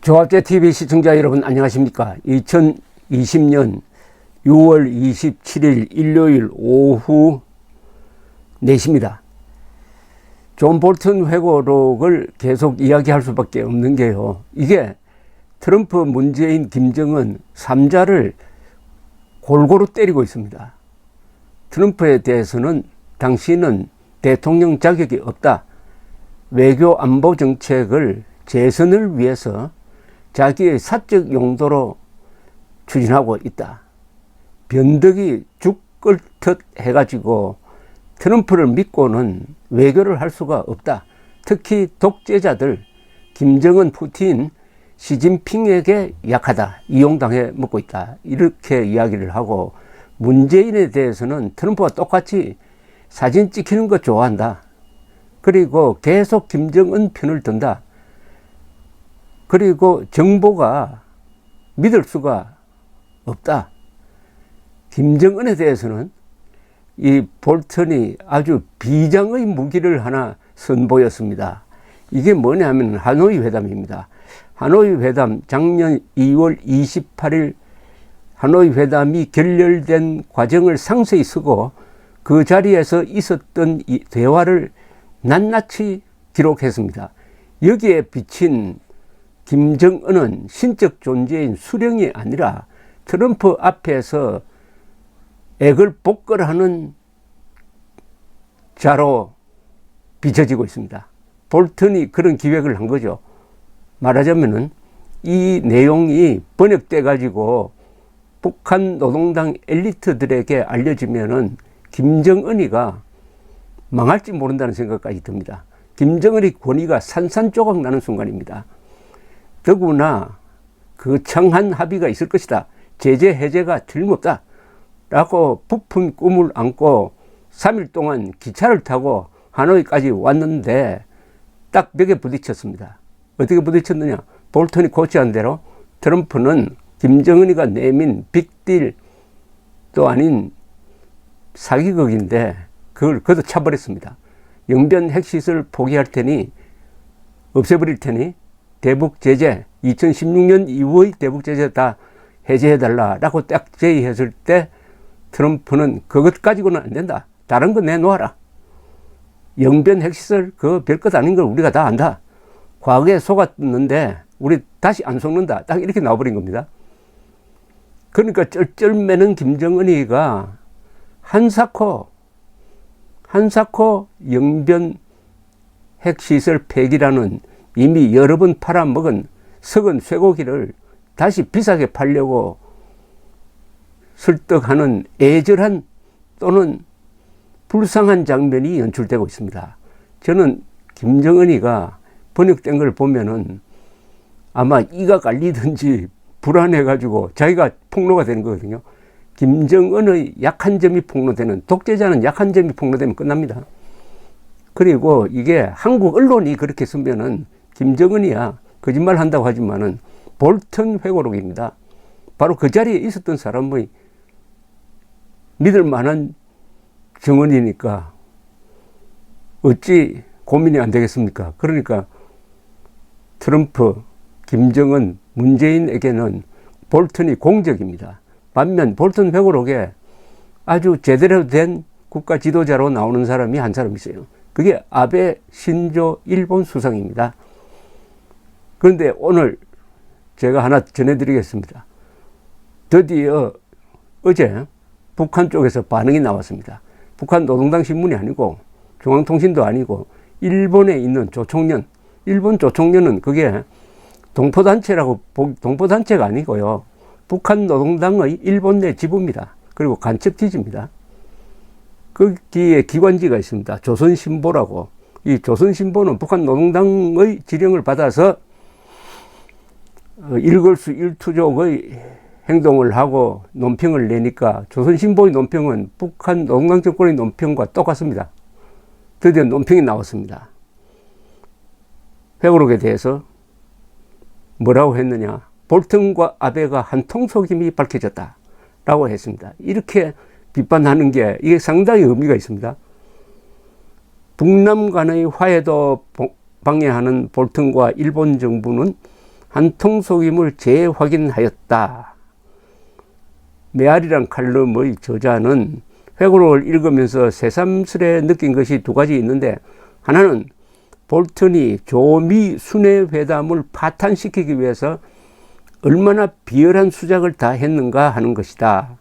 조합제TV 시청자 여러분 안녕하십니까. 2020년 6월 27일 일요일 오후 4시입니다. 존 볼턴 회고록을 계속 이야기할 수밖에 없는 게요, 이게 트럼프, 문재인, 김정은 3자를 골고루 때리고 있습니다. 트럼프에 대해서는 당신은 대통령 자격이 없다, 외교 안보 정책을 재선을 위해서 자기의 사적 용도로 추진하고 있다. 변덕이 죽을 듯 해가지고 트럼프를 믿고는 외교를 할 수가 없다. 특히 독재자들 김정은, 푸틴, 시진핑에게 약하다. 이용당해 먹고 있다. 이렇게 이야기를 하고, 문재인에 대해서는 트럼프와 똑같이 사진 찍히는 거 좋아한다. 그리고 계속 김정은 편을 든다. 그리고 정보가 믿을 수가 없다. 김정은에 대해서는 이 볼턴이 아주 비장의 무기를 하나 선보였습니다. 이게 뭐냐면 하노이 회담입니다. 하노이 회담, 작년 2월 28일 하노이 회담이 결렬된 과정을 상세히 쓰고 그 자리에서 있었던 이 대화를 낱낱이 기록했습니다. 여기에 비친 김정은은 신적 존재인 수령이 아니라 트럼프 앞에서 액을 복걸하는 자로 비춰지고 있습니다. 볼턴이 그런 기획을 한 거죠. 말하자면은 이 내용이 번역돼 가지고 북한 노동당 엘리트들에게 알려지면은 김정은이가 망할지 모른다는 생각까지 듭니다. 김정은의 권위가 산산조각 나는 순간입니다. 더구나 그 청한 합의가 있을 것이다, 제재 해제가 틀림없다 라고 부푼 꿈을 안고 3일 동안 기차를 타고 하노이까지 왔는데 딱 벽에 부딪혔습니다. 어떻게 부딪혔느냐, 볼턴이 고치한 대로 트럼프는 김정은이가 내민 빅딜도 아닌 사기극인데 그걸 걷어차버렸습니다. 영변 핵시설 포기할 테니, 없애버릴 테니 대북 제재, 2016년 이후의 대북 제재 다 해제해달라라고 딱 제의했을 때 트럼프는 그것 가지고는 안 된다, 다른 거 내놓아라, 영변 핵시설 그 별것 아닌 걸 우리가 다 안다, 과거에 속았는데 우리 다시 안 속는다, 딱 이렇게 나와버린 겁니다. 그러니까 쩔쩔매는 김정은이가 한사코 영변 핵시설 폐기라는 이미 여러 번 팔아먹은 썩은 쇠고기를 다시 비싸게 팔려고 설득하는 애절한 또는 불쌍한 장면이 연출되고 있습니다. 저는 김정은이가 번역된 걸 보면은 아마 이가 깔리든지 불안해가지고 자기가 폭로가 되는 거거든요. 김정은의 약한 점이 폭로되는, 독재자는 약한 점이 폭로되면 끝납니다. 그리고 이게 한국 언론이 그렇게 쓰면은 김정은이야 거짓말 한다고 하지만은 볼턴 회고록입니다. 바로 그 자리에 있었던 사람의 믿을 만한 증언이니까 어찌 고민이 안 되겠습니까? 그러니까 트럼프, 김정은, 문재인에게는 볼턴이 공적입니다. 반면 볼턴 회고록에 아주 제대로 된 국가 지도자로 나오는 사람이 한 사람 있어요. 그게 아베 신조 일본 수상입니다. 그런데 오늘 제가 하나 전해드리겠습니다. 드디어 어제 북한 쪽에서 반응이 나왔습니다. 북한 노동당 신문이 아니고 중앙통신도 아니고 일본에 있는 조총련, 일본 조총련은 그게 동포단체라고, 동포단체가 아니고요, 북한 노동당의 일본 내 지부입니다. 그리고 간첩기지입니다. 거기에 기관지가 있습니다. 조선신보라고. 이 조선신보는 북한 노동당의 지령을 받아서 일걸수 일투족의 행동을 하고 논평을 내니까 조선신보의 논평은 북한 노동당 정권의 논평과 똑같습니다. 드디어 논평이 나왔습니다. 회고록에 대해서 뭐라고 했느냐, 볼턴과 아베가 한통속임이 밝혀졌다 라고 했습니다. 이렇게 비판하는 게 이게 상당히 의미가 있습니다. 북남 간의 화해도 방해하는 볼턴과 일본 정부는 한통속임을 재확인하였다. 메아리란 칼럼의 저자는 회고록을 읽으면서 새삼스레 느낀 것이 두 가지 있는데, 하나는 볼턴이 조미 순회 회담을 파탄시키기 위해서 얼마나 비열한 수작을 다 했는가 하는 것이다.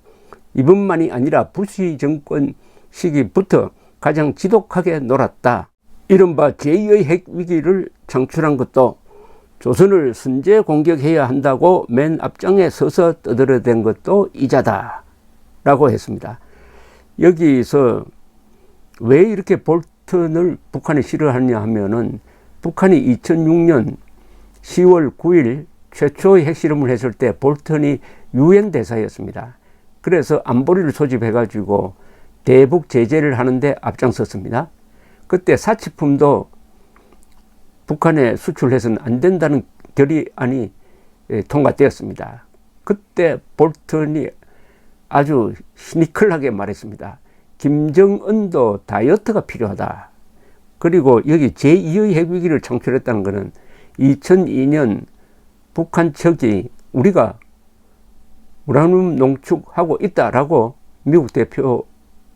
이번만이 아니라 부시 정권 시기부터 가장 지독하게 놀았다. 이른바 제2의 핵위기를 창출한 것도 조선을 선제 공격해야 한다고 맨 앞장에 서서 떠들어댄 것도 이자다 라고 했습니다. 여기서 왜 이렇게 볼턴을 북한이 싫어하냐 하면은, 북한이 2006년 10월 9일 최초의 핵실험을 했을 때 볼턴이 유엔 대사였습니다. 그래서 안보리를 소집해 가지고 대북 제재를 하는데 앞장섰습니다. 그때 사치품도 북한에 수출해서는 안 된다는 결의안이 통과되었습니다. 그때 볼턴이 아주 시니컬하게 말했습니다. 김정은도 다이어트가 필요하다. 그리고 여기 제2의 핵위기를 창출했다는 것은 2002년 북한 측이 우리가 우라늄 농축하고 있다라고 미국 대표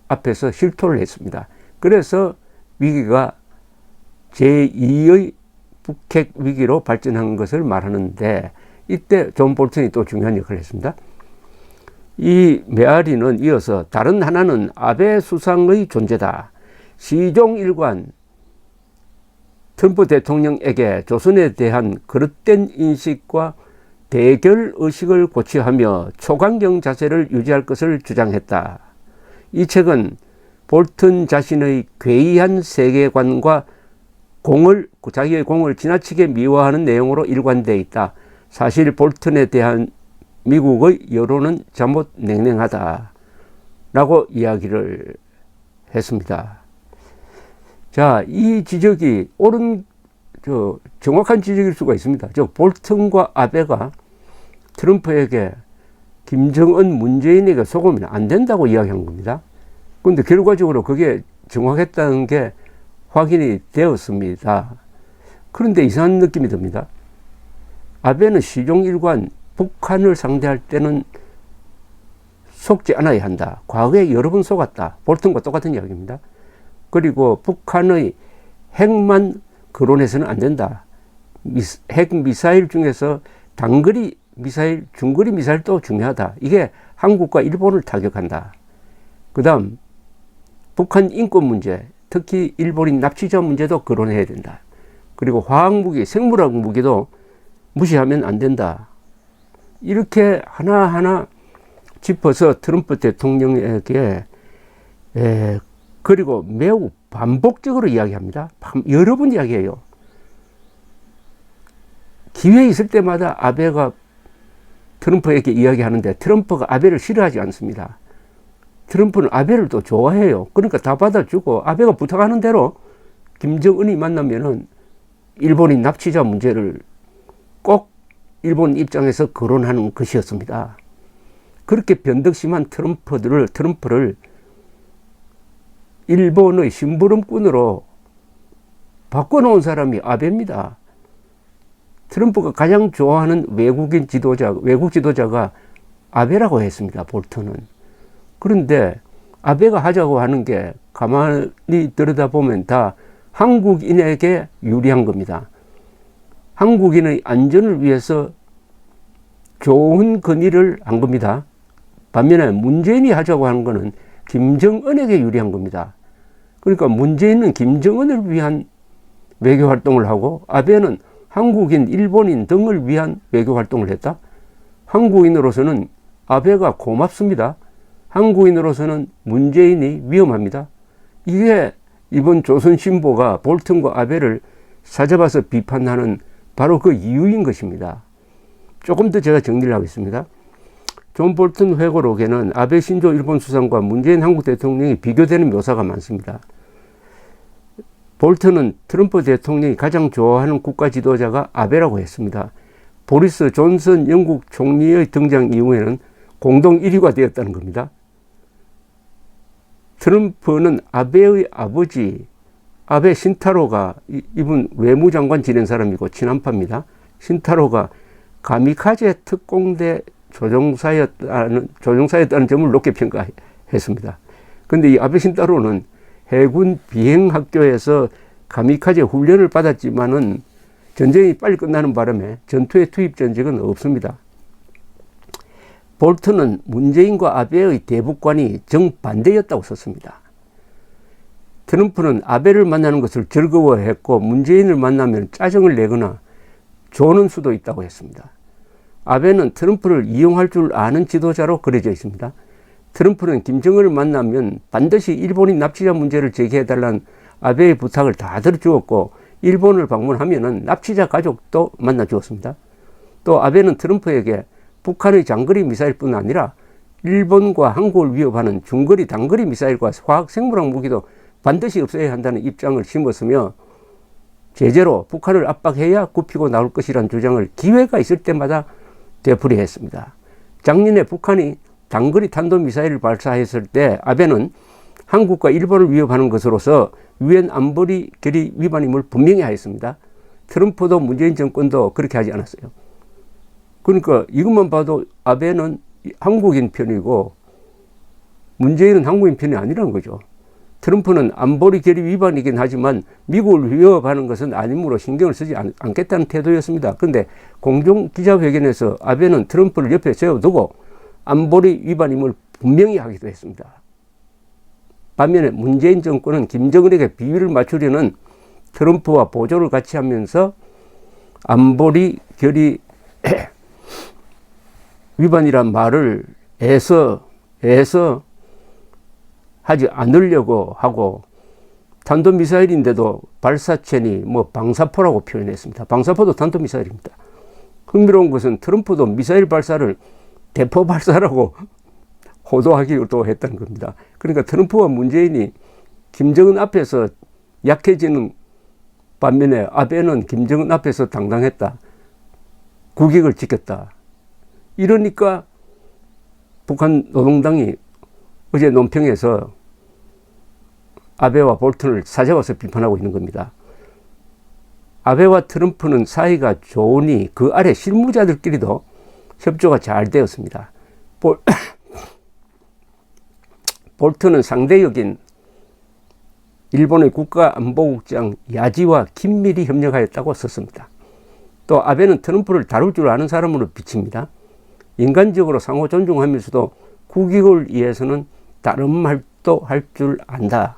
앞에서 실토를 했습니다. 그래서 위기가 제2의 북핵 위기로 발전한 것을 말하는데, 이때 존 볼턴이 또 중요한 역할을 했습니다. 이 메아리는 이어서 다른 하나는 아베 수상의 존재다. 시종일관 트럼프 대통령에게 조선에 대한 그릇된 인식과 대결 의식을 고취하며 초강경 자세를 유지할 것을 주장했다. 이 책은 볼턴 자신의 괴이한 세계관과 자기의 공을 지나치게 미화하는 내용으로 일관되어 있다. 사실 볼턴에 대한 미국의 여론은 잘못 냉랭하다 라고 이야기를 했습니다. 자, 이 지적이 정확한 지적일 수가 있습니다. 볼턴과 아베가 트럼프에게 김정은, 문재인에게 속으면 안 된다고 이야기한 겁니다. 그런데 결과적으로 그게 정확했다는 게 확인이 되었습니다. 그런데 이상한 느낌이 듭니다. 아베는 시종일관 북한을 상대할 때는 속지 않아야 한다. 과거에 여러 번 속았다. 볼턴과 똑같은 이야기입니다. 그리고 북한의 핵만 거론해서는 안 된다. 핵 미사일 중에서 단거리 미사일, 중거리 미사일도 중요하다. 이게 한국과 일본을 타격한다. 그 다음 북한 인권 문제, 특히 일본인 납치자 문제도 거론해야 된다. 그리고 화학무기, 생물학 무기도 무시하면 안 된다. 이렇게 하나하나 짚어서 트럼프 대통령에게 그리고 매우 반복적으로 이야기합니다. 여러 번 이야기해요. 기회 있을 때마다 아베가 트럼프에게 이야기하는데 트럼프가 아베를 싫어하지 않습니다. 트럼프는 아베를 또 좋아해요. 그러니까 다 받아주고 아베가 부탁하는 대로 김정은이 만나면은 일본인 납치자 문제를 꼭 일본 입장에서 거론하는 것이었습니다. 그렇게 변덕심한 트럼프를 일본의 심부름꾼으로 바꿔놓은 사람이 아베입니다. 트럼프가 가장 좋아하는 외국 지도자가 아베라고 했습니다. 볼턴은. 그런데 아베가 하자고 하는 게 가만히 들여다보면 다 한국인에게 유리한 겁니다. 한국인의 안전을 위해서 좋은 건의를 한 겁니다. 반면에 문재인이 하자고 하는 것은 김정은에게 유리한 겁니다. 그러니까 문재인은 김정은을 위한 외교 활동을 하고 아베는 한국인, 일본인 등을 위한 외교 활동을 했다. 한국인으로서는 아베가 고맙습니다. 한국인으로서는 문재인이 위험합니다. 이게 이번 조선신보가 볼턴과 아베를 사잡아서 비판하는 바로 그 이유인 것입니다. 조금 더 제가 정리를 하겠습니다. 존 볼턴 회고록에는 아베 신조 일본 수상과 문재인 한국 대통령이 비교되는 묘사가 많습니다. 볼턴은 트럼프 대통령이 가장 좋아하는 국가 지도자가 아베라고 했습니다. 보리스 존슨 영국 총리의 등장 이후에는 공동 1위가 되었다는 겁니다. 트럼프는 아베의 아버지 아베 신타로가, 이분 외무장관 지낸 사람이고 친한파입니다. 신타로가 가미카제 특공대 조종사였다는 점을 높게 평가했습니다. 근데 이 아베 신타로는 해군 비행학교에서 가미카제 훈련을 받았지만은 전쟁이 빨리 끝나는 바람에 전투에 투입된 적은 없습니다. 볼튼은 문재인과 아베의 대북관이 정반대였다고 썼습니다. 트럼프는 아베를 만나는 것을 즐거워했고 문재인을 만나면 짜증을 내거나 조는 수도 있다고 했습니다. 아베는 트럼프를 이용할 줄 아는 지도자로 그려져 있습니다. 트럼프는 김정은을 만나면 반드시 일본인 납치자 문제를 제기해달라는 아베의 부탁을 다 들어주었고 일본을 방문하면은 납치자 가족도 만나주었습니다. 또 아베는 트럼프에게 북한의 장거리 미사일뿐 아니라 일본과 한국을 위협하는 중거리 단거리 미사일과 화학 생물학 무기도 반드시 없애야 한다는 입장을 심었으며 제재로 북한을 압박해야 굽히고 나올 것이라는 주장을 기회가 있을 때마다 되풀이했습니다. 작년에 북한이 단거리 탄도미사일을 발사했을 때 아베는 한국과 일본을 위협하는 것으로서 유엔 안보리 결의 위반임을 분명히 하였습니다. 트럼프도 문재인 정권도 그렇게 하지 않았어요. 그러니까 이것만 봐도 아베는 한국인 편이고 문재인은 한국인 편이 아니라는 거죠. 트럼프는 안보리 결의 위반이긴 하지만 미국을 위협하는 것은 아니므로 신경을 쓰지 않겠다는 태도였습니다. 그런데 공동 기자회견에서 아베는 트럼프를 옆에 세워두고 안보리 위반임을 분명히 하기도 했습니다. 반면에 문재인 정권은 김정은에게 비위를 맞추려는 트럼프와 보조를 같이 하면서 안보리 결의 위반이란 말을 애써 하지 않으려고 하고 탄도미사일인데도 발사체니 방사포라고 표현했습니다. 방사포도 탄도미사일입니다. 흥미로운 것은 트럼프도 미사일 발사를 대포 발사라고 호도하기도 했다는 겁니다. 그러니까 트럼프와 문재인이 김정은 앞에서 약해지는 반면에 아베는 김정은 앞에서 당당했다. 국익을 지켰다. 이러니까 북한 노동당이 어제 논평에서 아베와 볼튼을 사자와서 비판하고 있는 겁니다. 아베와 트럼프는 사이가 좋으니 그 아래 실무자들끼리도 협조가 잘 되었습니다. 볼튼은 상대역인 일본의 국가안보국장 야지와 긴밀히 협력하였다고 썼습니다. 또 아베는 트럼프를 다룰 줄 아는 사람으로 비칩니다. 인간적으로 상호 존중하면서도 국익을 위해서는 다른 말도 할 줄 안다.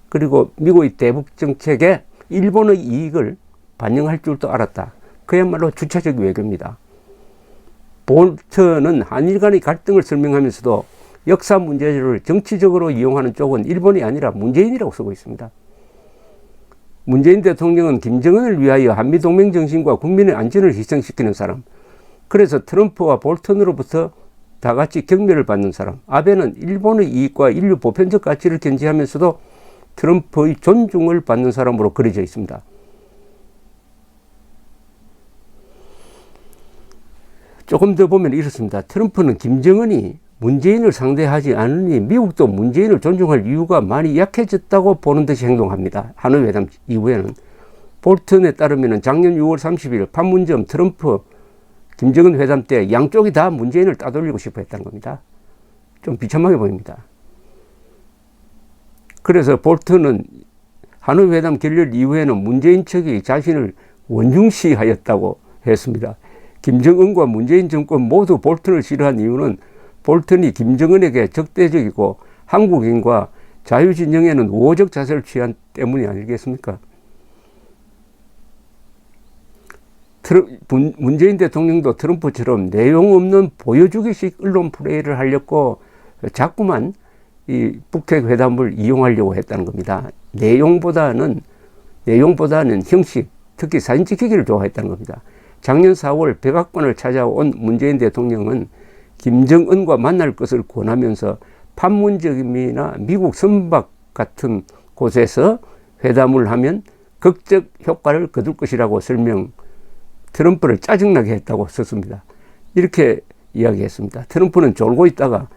그리고 미국의 대북 정책에 일본의 이익을 반영할 줄도 알았다. 그야말로 주체적 외교입니다. 볼튼은 한일 간의 갈등을 설명하면서도 역사 문제를 정치적으로 이용하는 쪽은 일본이 아니라 문재인이라고 쓰고 있습니다. 문재인 대통령은 김정은을 위하여 한미동맹 정신과 국민의 안전을 희생시키는 사람, 그래서 트럼프와 볼튼으로부터 다 같이 경멸을 받는 사람, 아베는 일본의 이익과 인류 보편적 가치를 견지하면서도 트럼프의 존중을 받는 사람으로 그려져 있습니다. 조금 더 보면 이렇습니다. 트럼프는 김정은이 문재인을 상대하지 않으니 미국도 문재인을 존중할 이유가 많이 약해졌다고 보는 듯이 행동합니다. 하노이 회담 이후에는. 볼튼에 따르면 작년 6월 30일 판문점 트럼프 김정은 회담 때 양쪽이 다 문재인을 따돌리고 싶어 했다는 겁니다. 좀 비참하게 보입니다. 그래서 볼튼은 하노이 회담 결렬 이후에는 문재인 측이 자신을 원중시하였다고 했습니다. 김정은과 문재인 정권 모두 볼튼을 싫어한 이유는 볼튼이 김정은에게 적대적이고 한국인과 자유진영에는 우호적 자세를 취한 때문이 아니겠습니까? 문재인 대통령도 트럼프처럼 내용 없는 보여주기식 언론 플레이를 하려고 자꾸만 이 북핵 회담을 이용하려고 했다는 겁니다. 내용보다는 형식, 특히 사진 찍히기를 좋아했다는 겁니다. 작년 4월 백악관을 찾아온 문재인 대통령은 김정은과 만날 것을 권하면서 판문점이나 미국 선박 같은 곳에서 회담을 하면 극적 효과를 거둘 것이라고 트럼프를 짜증나게 했다고 썼습니다. 이렇게 이야기했습니다. 트럼프는 졸고 있다가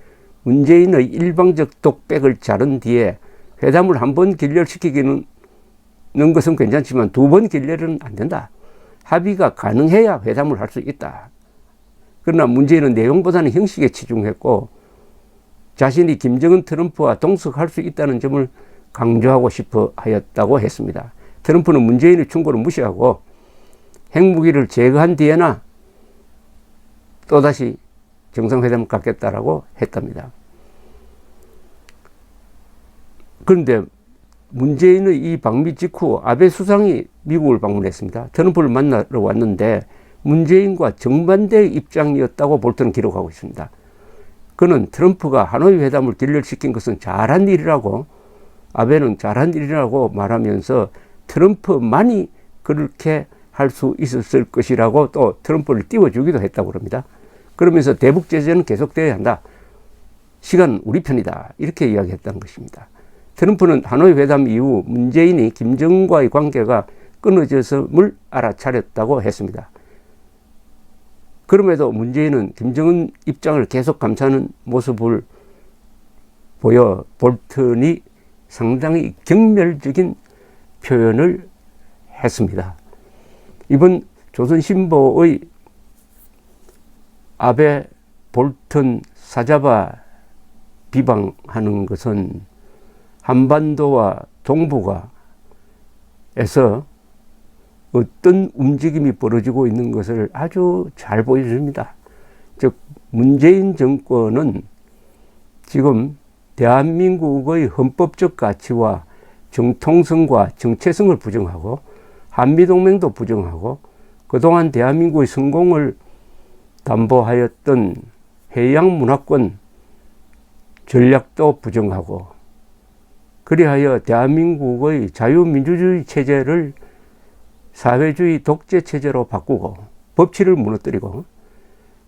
문재인의 일방적 독백을 자른 뒤에 회담을 한 번 결렬시키기는 것은 괜찮지만 두 번 결렬은 안 된다. 합의가 가능해야 회담을 할 수 있다. 그러나 문재인은 내용보다는 형식에 치중했고 자신이 김정은 트럼프와 동석할 수 있다는 점을 강조하고 싶어 하였다고 했습니다. 트럼프는 문재인의 충고를 무시하고 핵무기를 제거한 뒤에나 또다시 정상회담을 갖겠다라고 했답니다. 그런데 문재인의 이 방미 직후 아베 수상이 미국을 방문했습니다. 트럼프를 만나러 왔는데 문재인과 정반대의 입장이었다고 볼턴은 기록하고 있습니다. 그는 트럼프가 하노이 회담을 결렬시킨 것은 잘한 일이라고, 아베는 잘한 일이라고 말하면서 트럼프만이 그렇게 할 수 있었을 것이라고 또 트럼프를 띄워주기도 했다고 합니다. 그러면서 대북 제재는 계속되어야 한다. 시간은 우리 편이다. 이렇게 이야기했다는 것입니다. 트럼프는 하노이 회담 이후 문재인이 김정은과의 관계가 끊어졌음을 알아차렸다고 했습니다. 그럼에도 문재인은 김정은 입장을 계속 감싸는 모습을 보여 볼턴이 상당히 경멸적인 표현을 했습니다. 이번 조선신보의 아베 볼턴 사자바 비방하는 것은 한반도와 동북아에서 어떤 움직임이 벌어지고 있는 것을 아주 잘 보여줍니다. 즉 문재인 정권은 지금 대한민국의 헌법적 가치와 정통성과 정체성을 부정하고 한미동맹도 부정하고 그동안 대한민국의 성공을 담보하였던 해양문화권 전략도 부정하고 그리하여 대한민국의 자유민주주의 체제를 사회주의 독재 체제로 바꾸고 법치를 무너뜨리고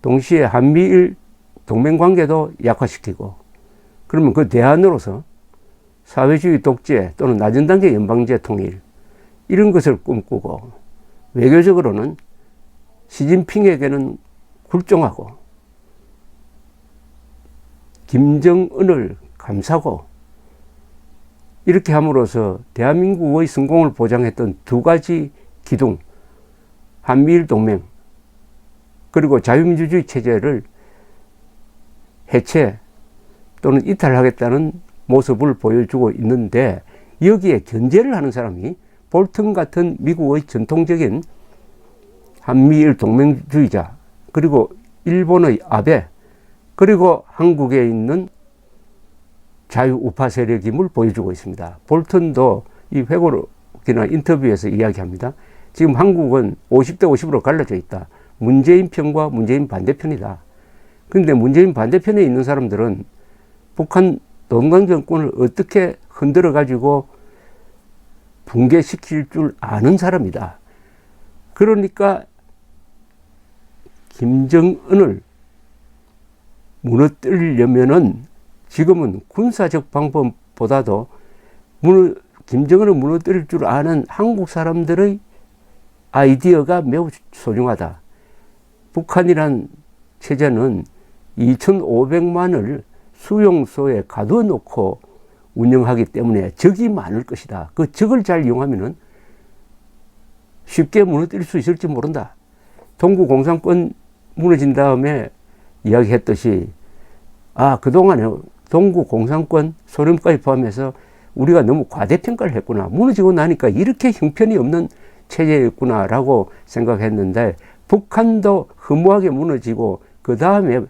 동시에 한미일 동맹관계도 약화시키고 그러면 그 대안으로서 사회주의 독재 또는 낮은 단계 연방제 통일 이런 것을 꿈꾸고 외교적으로는 시진핑에게는 굴종하고 김정은을 감싸고 이렇게 함으로써 대한민국의 성공을 보장했던 두 가지 기둥, 한미일 동맹 그리고 자유민주주의 체제를 해체 또는 이탈하겠다는 모습을 보여주고 있는데 여기에 견제를 하는 사람이 볼턴 같은 미국의 전통적인 한미일 동맹주의자 그리고 일본의 아베 그리고 한국에 있는 자유우파 세력임을 보여주고 있습니다. 볼턴도 이 회고록이나 인터뷰에서 이야기합니다. 지금 한국은 50대 50으로 갈라져 있다. 문재인 편과 문재인 반대편이다. 그런데 문재인 반대편에 있는 사람들은 북한 노동당 정권을 어떻게 흔들어 가지고 붕괴시킬 줄 아는 사람이다. 그러니까 김정은을 무너뜨리려면은 지금은 군사적 방법보다도 김정은을 무너뜨릴 줄 아는 한국 사람들의 아이디어가 매우 소중하다. 북한이란 체제는 2,500만을 수용소에 가둬놓고 운영하기 때문에 적이 많을 것이다. 그 적을 잘 이용하면은 쉽게 무너뜨릴 수 있을지 모른다. 동구 공산권 무너진 다음에 이야기했듯이 그동안에 동구 공산권 소련까지 포함해서 우리가 너무 과대평가를 했구나. 무너지고 나니까 이렇게 형편이 없는 체제였구나라고 생각했는데 북한도 허무하게 무너지고 그 다음에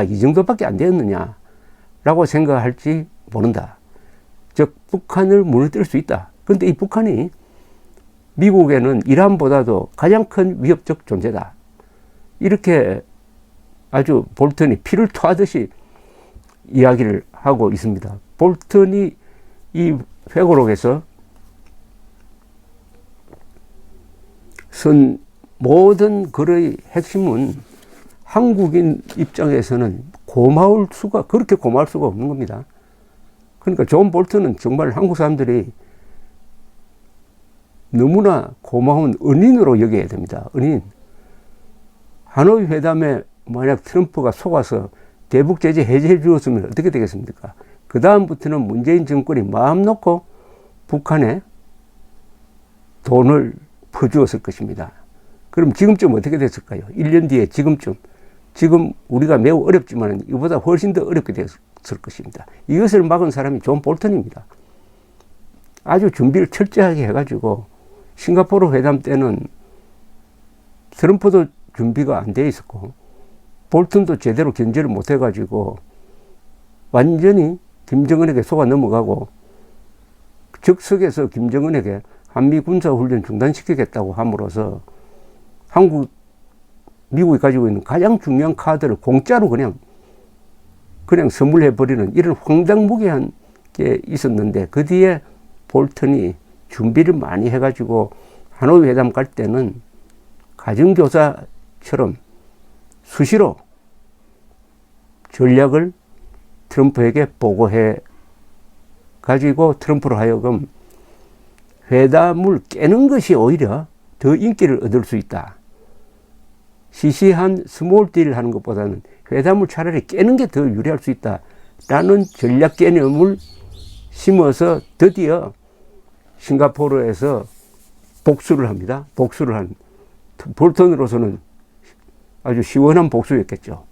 이 정도밖에 안 되었느냐라고 생각할지 모른다. 즉 북한을 무너뜨릴 수 있다. 그런데 이 북한이 미국에는 이란보다도 가장 큰 위협적 존재다. 이렇게 아주 볼턴이 피를 토하듯이 이야기를 하고 있습니다. 볼턴이 이 회고록에서 쓴 모든 글의 핵심은 한국인 입장에서는 그렇게 고마울 수가 없는 겁니다. 그러니까 존 볼턴은 정말 한국 사람들이 너무나 고마운 은인으로 여겨야 됩니다. 은인. 하노이 회담에 만약 트럼프가 속아서 대북 제재 해제해 주었으면 어떻게 되겠습니까? 그 다음부터는 문재인 정권이 마음 놓고 북한에 돈을 퍼주었을 것입니다. 그럼 지금쯤 어떻게 됐을까요? 1년 뒤에 지금쯤. 지금 우리가 매우 어렵지만 이보다 훨씬 더 어렵게 됐을 것입니다. 이것을 막은 사람이 존 볼턴입니다. 아주 준비를 철저하게 해가지고 싱가포르 회담 때는 트럼프도 준비가 안 돼 있었고 볼턴도 제대로 견제를 못 해가지고 완전히 김정은에게 속아 넘어가고 적석에서 김정은에게 한미 군사훈련 중단시키겠다고 함으로써 미국이 가지고 있는 가장 중요한 카드를 공짜로 그냥 선물해버리는 이런 황당무계한 게 있었는데, 그 뒤에 볼턴이 준비를 많이 해가지고 하노이 회담 갈 때는 가정교사처럼 수시로 전략을 트럼프에게 보고해 가지고 트럼프로 하여금 회담을 깨는 것이 오히려 더 인기를 얻을 수 있다. 시시한 스몰 딜을 하는 것보다는 회담을 차라리 깨는 게 더 유리할 수 있다라는 전략 개념을 심어서 드디어 싱가포르에서 복수를 합니다. 복수를 한 볼턴으로서는 아주 시원한 복수였겠죠.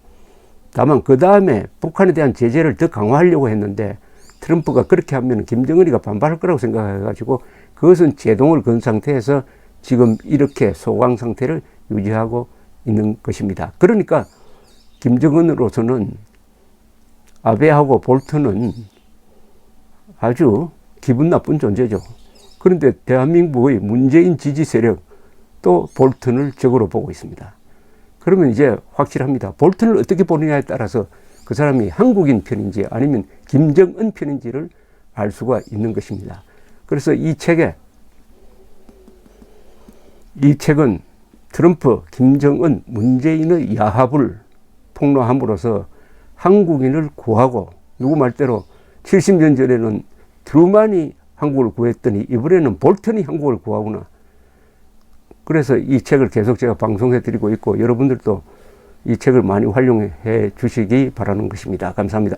다만 그 다음에 북한에 대한 제재를 더 강화하려고 했는데 트럼프가 그렇게 하면 김정은이가 반발할 거라고 생각해가지고 그것은 제동을 건 상태에서 지금 이렇게 소강 상태를 유지하고 있는 것입니다. 그러니까 김정은으로서는 아베하고 볼턴은 아주 기분 나쁜 존재죠. 그런데 대한민국의 문재인 지지 세력 또 볼턴을 적으로 보고 있습니다. 그러면 이제 확실합니다. 볼턴을 어떻게 보느냐에 따라서 그 사람이 한국인 편인지 아니면 김정은 편인지를 알 수가 있는 것입니다. 그래서 이 책은 트럼프, 김정은, 문재인의 야합을 폭로함으로써 한국인을 구하고, 누구 말대로 70년 전에는 트루만이 한국을 구했더니 이번에는 볼턴이 한국을 구하구나. 그래서 이 책을 계속 제가 방송해 드리고 있고 여러분들도 이 책을 많이 활용해 주시기 바라는 것입니다. 감사합니다.